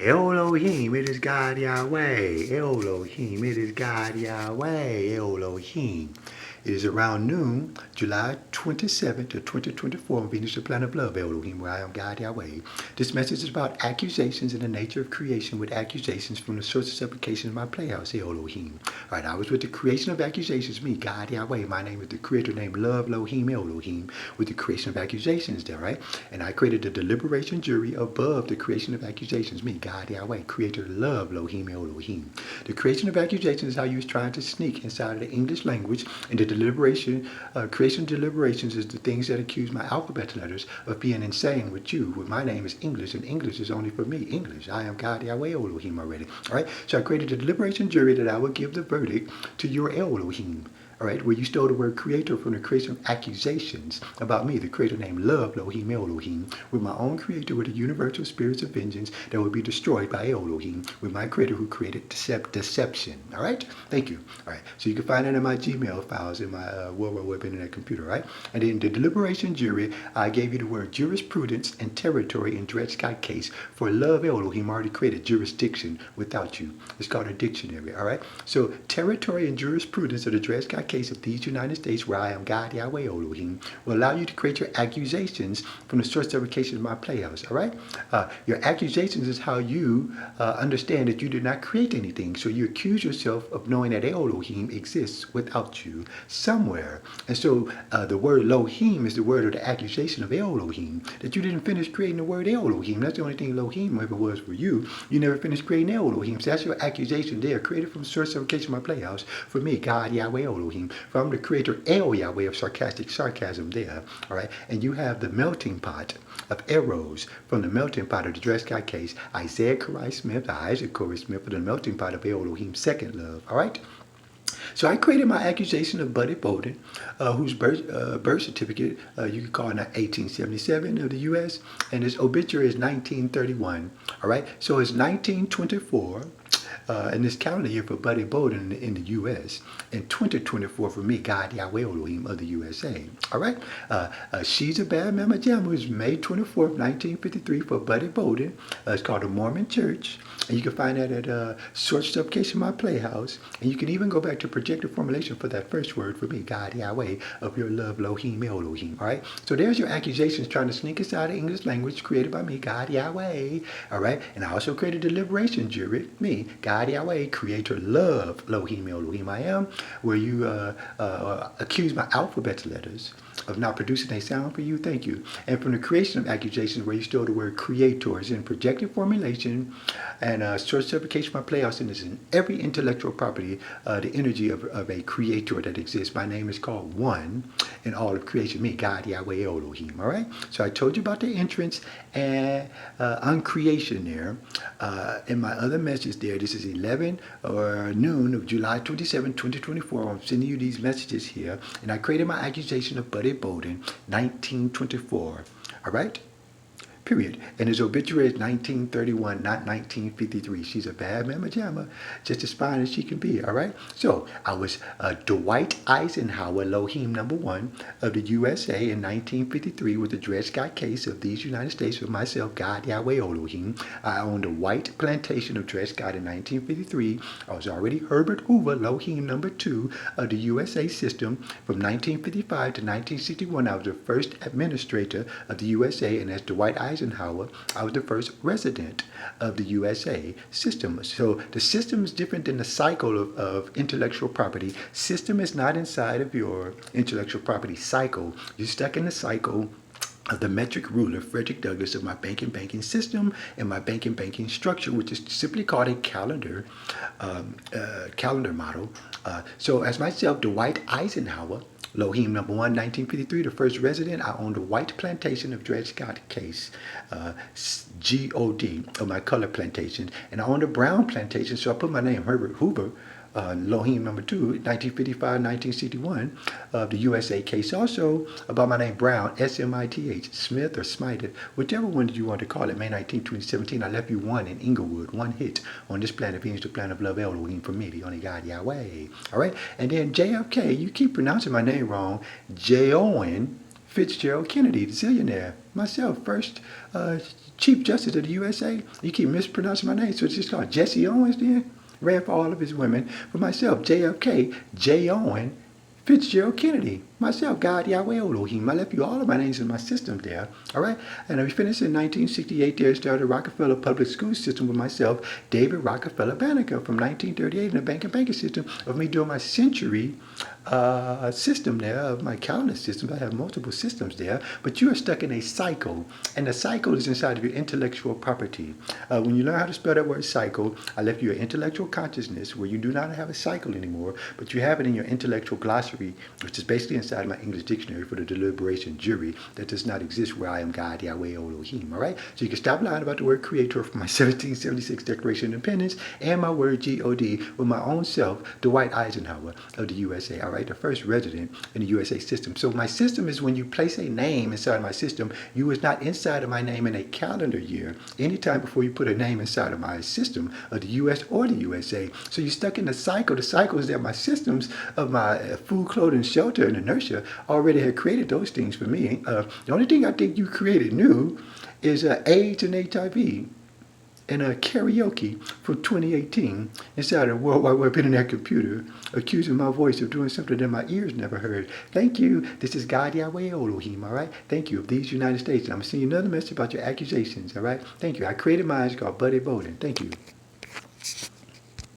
Elohim, it is God Yahweh. Elohim, it is God Yahweh. Elohim. It is around noon, July 27th of 2024 on Venus, the planet of love, Elohim, where I am God Yahweh. This message is about accusations in the nature of creation with accusations from the source of supplication in my playhouse, Elohim. All right, I was with the creation of accusations, me, God Yahweh. My name is the creator named Love, Elohim, Elohim, with the creation of accusations there, right? And I created the deliberation jury above the creation of accusations, me, God Yahweh, creator Love, Elohim, Elohim. The creation of accusations is how you was trying to sneak inside of the English language, and the creation deliberations is the things that accuse my alphabet letters of being insane with you. With my name is English, and English is only for me. English. I am God Yahweh Elohim already. All right. So I created a deliberation jury that I would give the verdict to your Elohim. All right, where you stole the word creator from the creation of accusations about me, the creator named Love, Elohim, Elohim, with my own creator with the universal spirits of vengeance that will be destroyed by Elohim, with my creator who created deception. All right, thank you. All right, so you can find that in my Gmail files in my World Wide Web Internet computer, right? And in the deliberation jury, I gave you the word jurisprudence and territory in Dred Scott case. For Love, Elohim already created jurisdiction without you. It's called a dictionary, all right? So territory and jurisprudence of the Dred Scott case of these United States, where I am God Yahweh Elohim, will allow you to create your accusations from the source of location of my playhouse. All right, your accusations is how you understand that you did not create anything. So you accuse yourself of knowing that Elohim exists without you somewhere. And so the word Elohim is the word of the accusation of Elohim, that you didn't finish creating the word Elohim. That's the only thing Elohim ever was for you. You never finished creating Elohim. So that's your accusation there, created from the source of location of my playhouse for me, God Yahweh Elohim. From the creator El Yahweh of sarcastic sarcasm there, all right? And you have the melting pot of arrows from the melting pot of the Dred Scott case, Isaiah Corey Smith, Isaac Corey Smith, for the melting pot of Elohim's second love, all right? So I created my accusation of Buddy Bolden, whose birth certificate you could call 1877 of the U.S., and his obituary is 1931, all right? So it's 1924. In this calendar year for Buddy Bolden in the U.S. and 2024 for me, God Yahweh Elohim of the USA. All right? She's a Bad Mama Jamma is May 24th, 1953 for Buddy Bolden. It's called the Mormon Church. And you can find that at Source Supplication My Playhouse. And you can even go back to projected formulation for that first word for me, God Yahweh of your love, Elohim, Elohim. All right? So there's your accusations trying to sneak inside the English language created by me, God Yahweh. All right? And I also created the deliberation jury, me, God Yahweh, creator love, Elohim, Elohim I am, where you accuse my alphabet letters of not producing a sound for you, thank you. And from the creation of accusations, where you stole the word creators in projected formulation and source certification by playhouse, and is in every intellectual property, the energy of a creator that exists. My name is called one in all of creation, me, God Yahweh Elohim, all right? So I told you about the entrance and uncreation there. In my other message there, this is 11 or noon of July 27, 2024. I'm sending you these messages here, and I created my accusation of Buddy Bolden, 1924, all right? Period. And his obituary is 1931, not 1953. She's a bad mama jamma, just as fine as she can be, all right? So I was Dwight Eisenhower, Elohim #1 of the USA in 1953 with the Dred Scott case of these United States with myself, God Yahweh Elohim. I owned a white plantation of Dred Scott in 1953. I was already Herbert Hoover, Elohim #2 of the USA system from 1955 to 1961. I was the first administrator of the USA, and as Dwight Eisenhower, I was the first resident of the USA system. So the system is different than the cycle of intellectual property. System is not inside of your intellectual property cycle. You're stuck in the cycle of the metric ruler, Frederick Douglass, of my banking system and my banking structure, which is simply called a calendar model. So as myself, Dwight Eisenhower, Elohim #1, 1953, the first resident, I owned a white plantation of Dred Scott case, G-O-D, of my color plantation. And I owned a brown plantation, so I put my name, Herbert Hoover, Elohim #2, 1955, 1961, of the USA case. Also, about my name, Brown, S-M-I-T-H, Smith or Smith, whichever one did you want to call it. May 19, 2017, I left you one in Inglewood, one hit on this planet, Venus, the planet of love, Elohim, for me, the only God, Yahweh. All right? And then JFK, you keep pronouncing my name wrong, J-O-N Fitzgerald Kennedy, the zillionaire. myself, first Chief Justice of the USA. You keep mispronouncing my name, so it's just called Jesse Owens then. Ran for all of his women. For myself, JFK, J. Owen, Fitzgerald Kennedy. Myself, God Yahweh Elohim. I left you all of my names in my system there. All right? And I finished in 1968 there, started Rockefeller Public School System with myself, David Rockefeller Banneker, from 1938 in the banking system of me doing my century system there, of my calendar system. I have multiple systems there, but you are stuck in a cycle, and the cycle is inside of your intellectual property. When you learn how to spell that word cycle, I left you an intellectual consciousness where you do not have a cycle anymore, but you have it in your intellectual glossary, which is basically inside of my English dictionary for the Deliberation jury that does not exist where I am God, Yahweh, Elohim. All right? So you can stop lying about the word creator from my 1776 Declaration of Independence and my word G-O-D with my own self, Dwight Eisenhower of the USA. All right? The first resident in the USA system. So my system is when you place a name inside my system, you is not inside of my name in a calendar year anytime before you put a name inside of my system of the US or the USA. So you're stuck in the cycle. The cycle is that my systems of my food, clothing, shelter, and inertia already had created those things for me. The only thing I think you created new is AIDS and HIV and karaoke from 2018 inside a World Wide Web Internet computer, accusing my voice of doing something that my ears never heard. Thank you. This is God Yahweh Elohim, all right? Thank you. Of these United States. And I'm going to send you another message about your accusations, all right? Thank you. I created mine. It's called Buddy Bowden. Thank you.